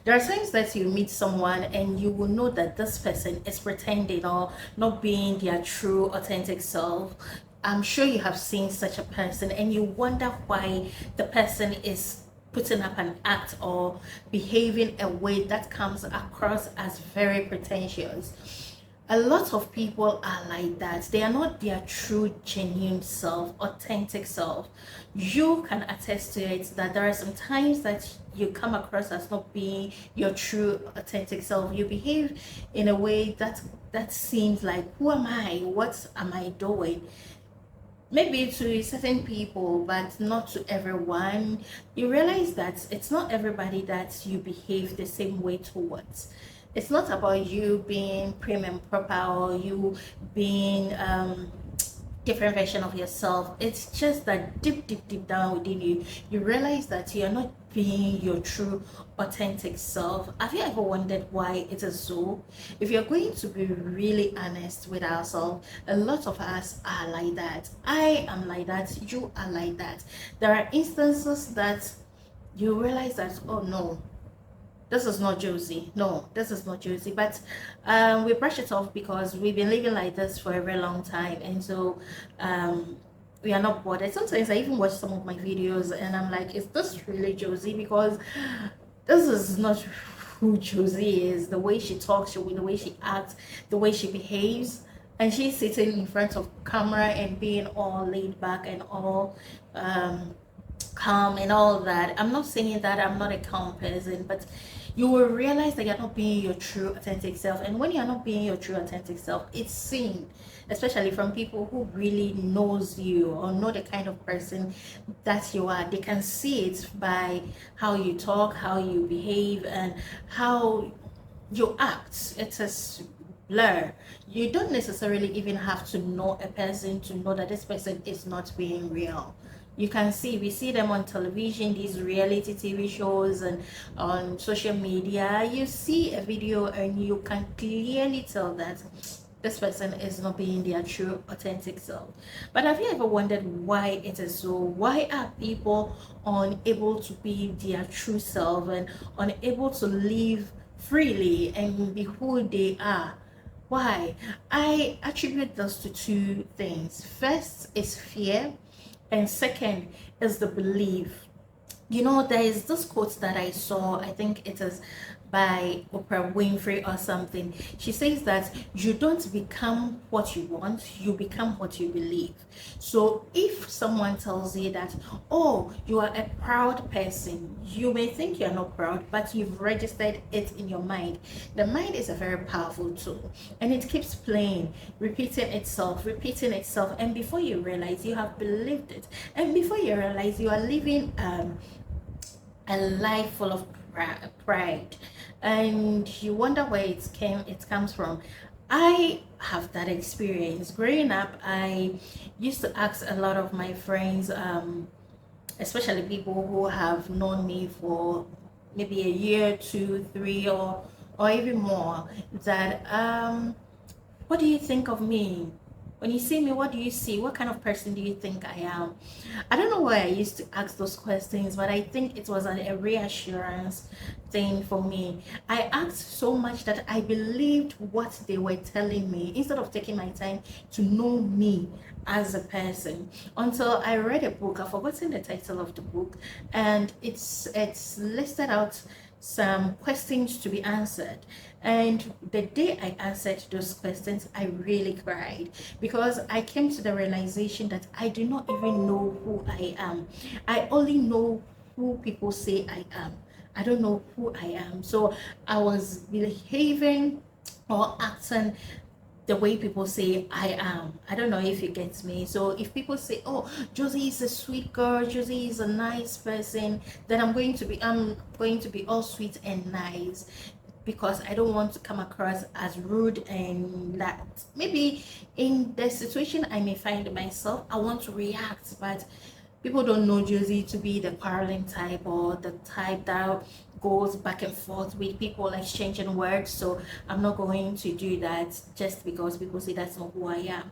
There are times that you meet someone and you will know that this person is pretending or not being their true, authentic self. I'm sure you have seen such a person and you wonder why the person is putting up an act or behaving a way that comes across as very pretentious. A lot of people are like that. They are not their true, genuine self, authentic self. You can attest to it that there are some times that you come across as not being your true, authentic self. You behave in a way that seems like, who am I? What am I doing? Maybe to certain people, but not to everyone. You realize that it's not everybody that you behave the same way towards. It's not about you being prim and proper or you being different version of yourself. It's just that deep down within you, you realize that you're not being your true, authentic self. Have you ever wondered why it is so? If you're going to be really honest with ourselves, a lot of us are like that. I am like that. You are like that. There are instances that you realize that, oh no, this is not Josie. No, this is not Josie. But we brush it off because we've been living like this for a very long time. And so we are not bothered. Sometimes I even watch some of my videos and I'm like, is this really Josie? Because this is not who Josie is. The way she talks, the way she acts, the way she behaves. And she's sitting in front of camera and being all laid back and all calm and all that. I'm not saying that I'm not a calm person, but you will realize that you're not being your true authentic self. And when you're not being your true authentic self, it's seen, especially from people who really knows you or know the kind of person that you are. They can see it by how you talk, how you behave, and how you act. It's a blur. You don't necessarily even have to know a person to know that this person is not being real. You can see, we see them on television, these reality TV shows, and on social media. You see a video and you can clearly tell that this person is not being their true authentic self. But have you ever wondered why it is so? Why are people unable to be their true self and unable to live freely and be who they are? Why? I attribute this to two things. First is fear, and second is the belief. You know, there is this quote that I saw, I think it is by Oprah Winfrey or something. She says that you don't become what you want, you become what you believe. So if someone tells you that, oh, you are a proud person, you may think you're not proud, but you've registered it in your mind. The mind is a very powerful tool and it keeps playing, repeating itself, and before you realize, you have believed it, and before you realize, you are living a life full of pride, and you wonder where it comes from. I have that experience growing up. I used to ask a lot of my friends, especially people who have known me for maybe a year, 2, 3, or even more, that what do you think of me? When you see me, what do you see? What kind of person do you think I am? I don't know why I used to ask those questions, but I think it was a reassurance thing for me. I asked so much that I believed what they were telling me instead of taking my time to know me as a person, until I read a book. I've forgotten the title of the book, and it's listed out some questions to be answered. And the day I answered those questions, I really cried because I came to the realization that I do not even know who I am. I only know who people say I am. I don't know who I am. So I was behaving or acting the way people say I am. I don't know if it gets me. So if people say, oh, Josie is a sweet girl, Josie is a nice person, then I'm going to be all sweet and nice because I don't want to come across as rude, and that maybe in the situation I may find myself, I want to react, but people don't know Josie to be the quarreling type or the type that goes back and forth with people exchanging words. So I'm not going to do that just because people say that's not who I am.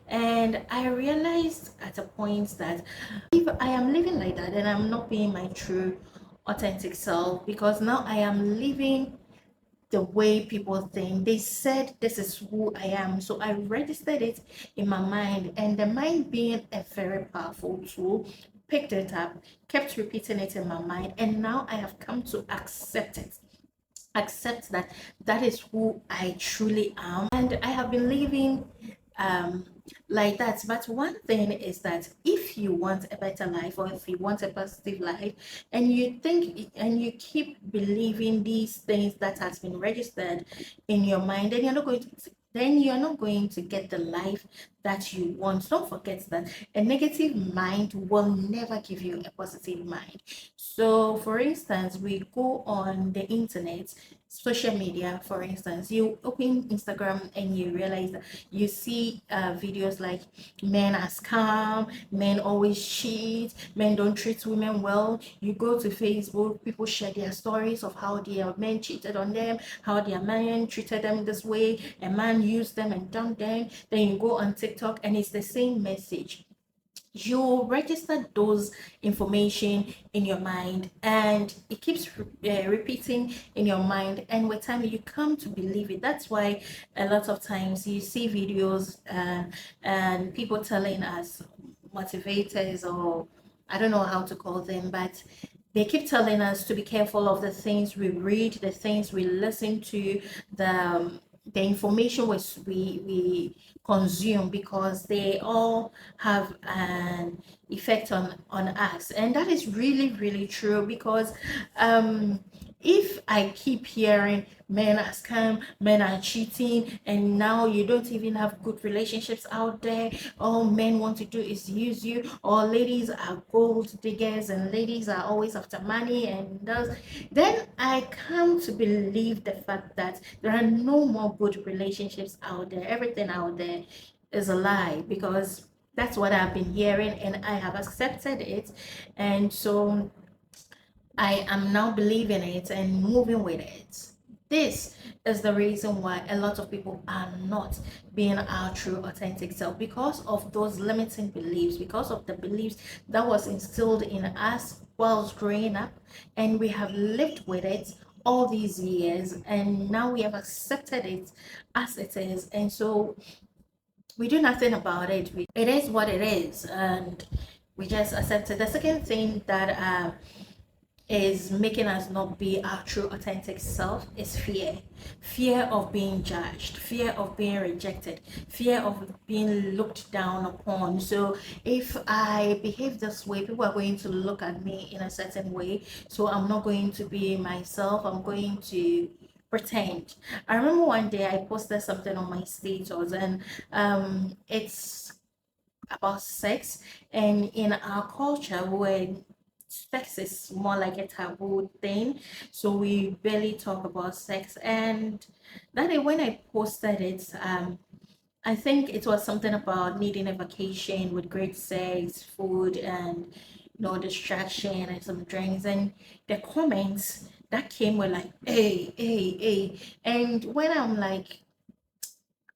And I realized at a point that if I am living like that, then I'm not being my true authentic self, because now I am living the way people think. They said this is who I am, so I registered it in my mind, and the mind, being a very powerful tool, picked it up, kept repeating it in my mind, and now I have come to accept it. Accept that that is who I truly am, and I have been living um like that. But one thing is that if you want a better life, or if you want a positive life, and you think and you keep believing these things that has been registered in your mind, then you're not going to get the life that you want. Don't forget that a negative mind will never give you a positive mind. So for instance, we go on the internet, social media. For instance, you open Instagram and you realize that you see videos like men are scam, men always cheat, men don't treat women well. You go to Facebook, people share their stories of how their men cheated on them, how their man treated them this way, a man used them and dumped them. Then you go on TikTok and it's the same message. You register those information in your mind, and it keeps repeating in your mind, and with time you come to believe it. That's why a lot of times you see videos and people telling us, motivators, or I don't know how to call them, but they keep telling us to be careful of the things we read, the things we listen to, the information we consume, because they all have an effect on us. And that is really really true, because um if I keep hearing men are scam, men are cheating, and now you don't even have good relationships out there, all men want to do is use you, or ladies are gold diggers and ladies are always after money and does, then I come to believe the fact that there are no more good relationships out there. Everything out there is a lie, because that's what I've been hearing and I have accepted it. And so I am now believing it and moving with it. This is the reason why a lot of people are not being our true authentic self, because of those limiting beliefs, because of the beliefs that was instilled in us whilst growing up, and we have lived with it all these years, and now we have accepted it as it is, and so we do nothing about it. It is what it is, and we just accept it. The second thing that is making us not be our true authentic self is fear. Fear of being judged, fear of being rejected, fear of being looked down upon. So if I behave this way, people are going to look at me in a certain way, so I'm not going to be myself, I'm going to pretend. I remember one day I posted something on my status, and it's about sex, and in our culture where sex is more like a taboo thing, so we barely talk about sex. And that day when I posted it, I think it was something about needing a vacation with great sex, food, and no distraction, and some drinks. And the comments that came were like, hey. And when I'm like,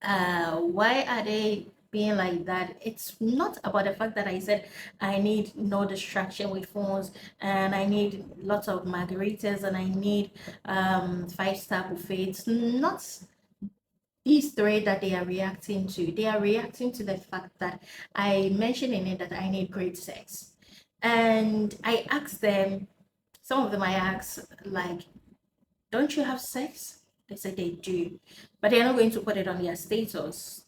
why are they being like that? It's not about the fact that I said I need no distraction with phones, and I need lots of margaritas, and I need five-star buffets. Not these three that they are reacting to. They are reacting to the fact that I mentioned in it that I need great sex. And I asked them, some of them I asked, like, don't you have sex? They said they do, but they're not going to put it on their status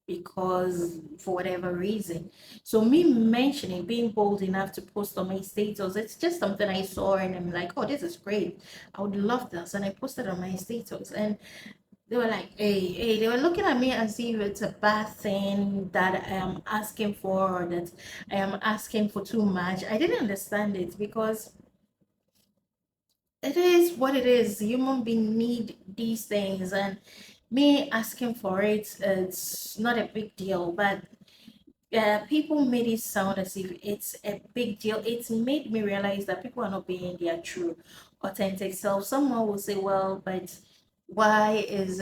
because for whatever reason. So me mentioning, being bold enough to post on my status, it's just something I saw and I'm like, oh, this is great. I would love this. And I posted on my status, and they were like, hey, they were looking at me as if it's a bad thing that I am asking for, or that I am asking for too much. I didn't understand it, because it is what it is. Human beings need these things, and me asking for it, it's not a big deal. But people made it sound as if it's a big deal. It's made me realize that people are not being their true, authentic self. Someone will say, well, but why is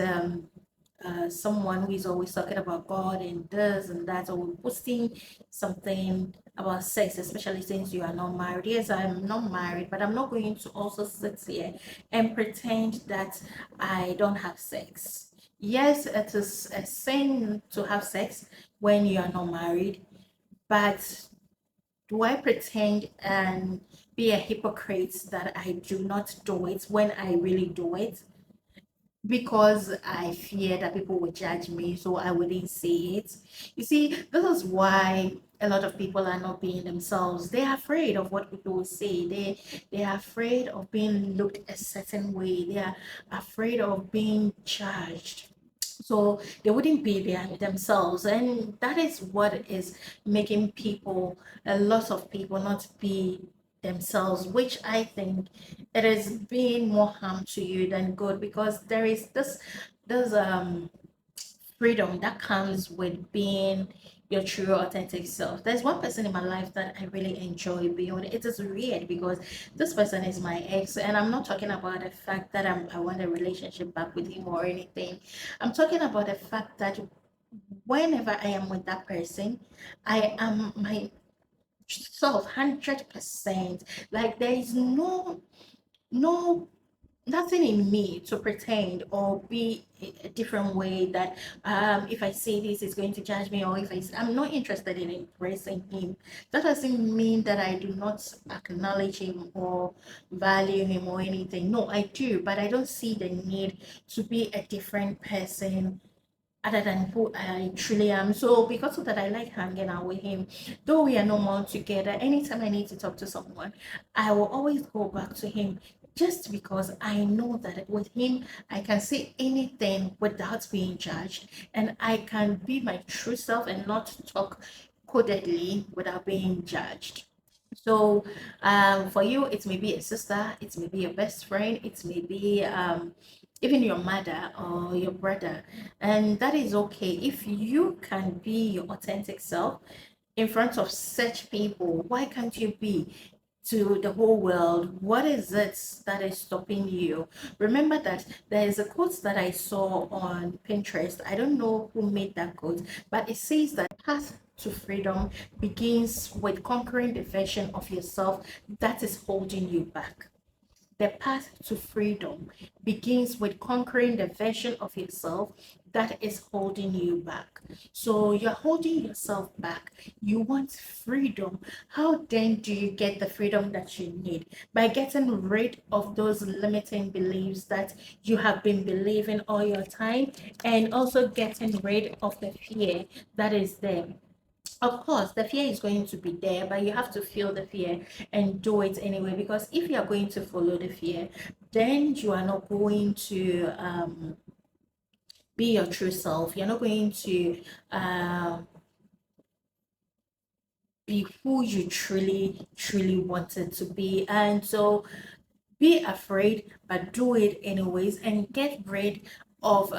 someone who is always talking about God and this and that, or posting something about sex, especially since you are not married. Yes, I'm not married, but I'm not going to also sit here and pretend that I don't have sex. Yes, it is a sin to have sex when you are not married, but do I pretend and be a hypocrite that I do not do it when I really do it? Because I fear that people would judge me, so I wouldn't say it. You see, this is why a lot of people are not being themselves. They're afraid of what people will say. They're afraid of being looked a certain way. They are afraid of being judged. So they wouldn't be themselves, and that is what is making people, a lot of people, not be themselves, which I think it is being more harm to you than good, because there is this freedom that comes with being your true authentic self. There's one person in my life that I really enjoy being with. It is weird because this person is my ex, and I'm not talking about the fact that I want a relationship back with him or anything. I'm talking about the fact that whenever I am with that person, I am my self 100%. Like there is no nothing in me to pretend or be a different way that if I say this it's going to judge me, or if I'm not interested in embracing him. That doesn't mean that I do not acknowledge him or value him or anything. No, I do, but I don't see the need to be a different person other than who I truly am. So because of that, I like hanging out with him. Though we are no more together, anytime I need to talk to someone, I will always go back to him, just because I know that with him I can say anything without being judged, and I can be my true self and not talk codedly without being judged. So for you, it may be a sister, it may be your best friend, it may be even your mother or your brother, and that is okay. If you can be your authentic self in front of such people, why can't you be to the whole world? What is it that is stopping you? Remember that there is a quote that I saw on Pinterest. I don't know who made that quote, but it says that path to freedom begins with conquering the version of yourself that is holding you back. The path to freedom begins with conquering the version of yourself that is holding you back. So you're holding yourself back. You want freedom. How then do you get the freedom that you need? By getting rid of those limiting beliefs that you have been believing all your time, and also getting rid of the fear that is there. Of course, the fear is going to be there, but you have to feel the fear and do it anyway. Because if you are going to follow the fear, then you are not going to be your true self. You're not going to be who you truly wanted to be. And so be afraid, but do it anyways, and get rid of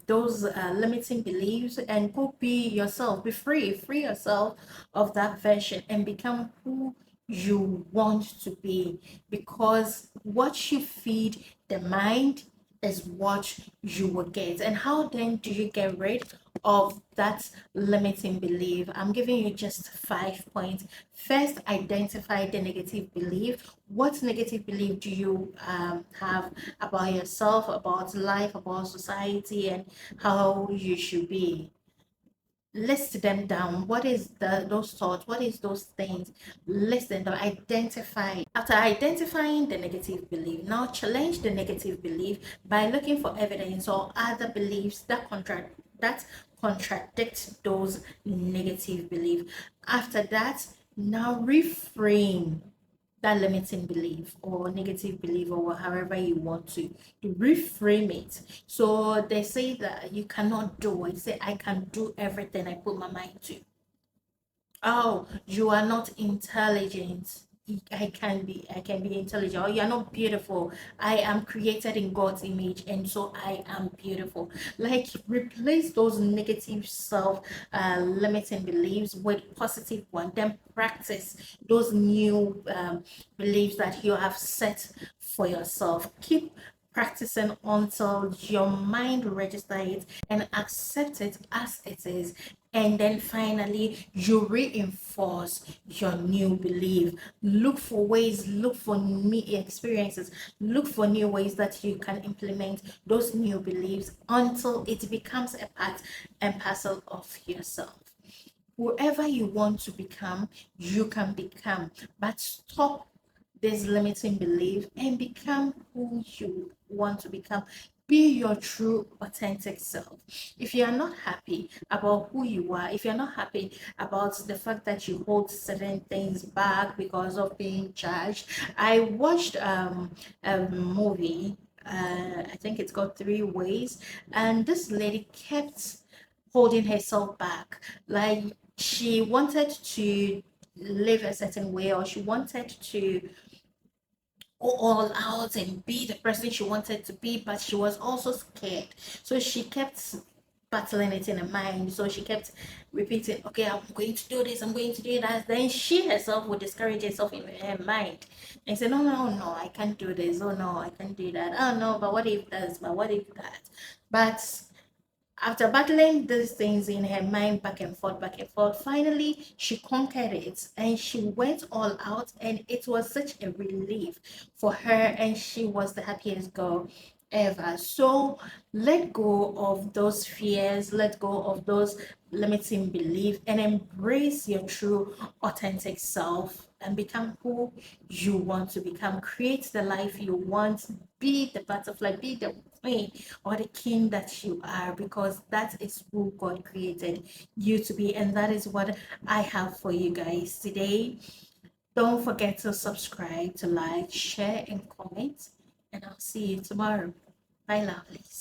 those limiting beliefs, and go be yourself. Be free yourself of that version and become who you want to be, because what you feed the mind is what you will get. And how then do you get rid of that limiting belief? I'm giving you just 5 points. First, identify the negative belief. What negative belief do you have about yourself, about life, about society, and how you should be? List them down. What is those thoughts? What is those things? List them down. Identify. After identifying the negative belief, now challenge the negative belief by looking for evidence or other beliefs that contradict those negative beliefs. After that, now reframe that limiting belief or negative belief, or however you want to reframe it. So they say that you cannot do it. Say, I can do everything I put my mind to. Oh, you are not intelligent. I can be intelligent. Oh, you're not beautiful. I am created in God's image, and so I am beautiful. Like, replace those negative self limiting beliefs with positive one. Then practice those new beliefs that you have set for yourself. Keep practicing until your mind registers it and accept it as it is. And then finally, you reinforce your new belief. Look for ways, look for new experiences, look for new ways that you can implement those new beliefs until it becomes a part and parcel of yourself. Whoever you want to become, you can become, but stop this limiting belief and become who you want to become. Be your true, authentic self. If you are not happy about who you are, if you're not happy about the fact that you hold certain things back because of being judged, I watched a movie. I think it's called Three Ways, and this lady kept holding herself back. Like she wanted to live a certain way, or she wanted to go all out and be the person she wanted to be, but she was also scared. So she kept battling it in her mind. So she kept repeating, okay, I'm going to do this, I'm going to do that. Then she herself would discourage herself in her mind and say, no, no, no, I can't do this. Oh, no, I can't do that. Oh, no, but what if this? But what if that? But after battling these things in her mind back and forth, finally she conquered it and she went all out, and it was such a relief for her, and she was the happiest girl ever. So let go of those fears, let go of those limiting beliefs, and embrace your true authentic self and become who you want to become. Create the life you want. Be the butterfly, be the queen or the king that you are, because that is who God created you to be. And that is what I have for you guys today. Don't forget to subscribe, to like, share, and comment. And I'll see you tomorrow. Bye, lovelies.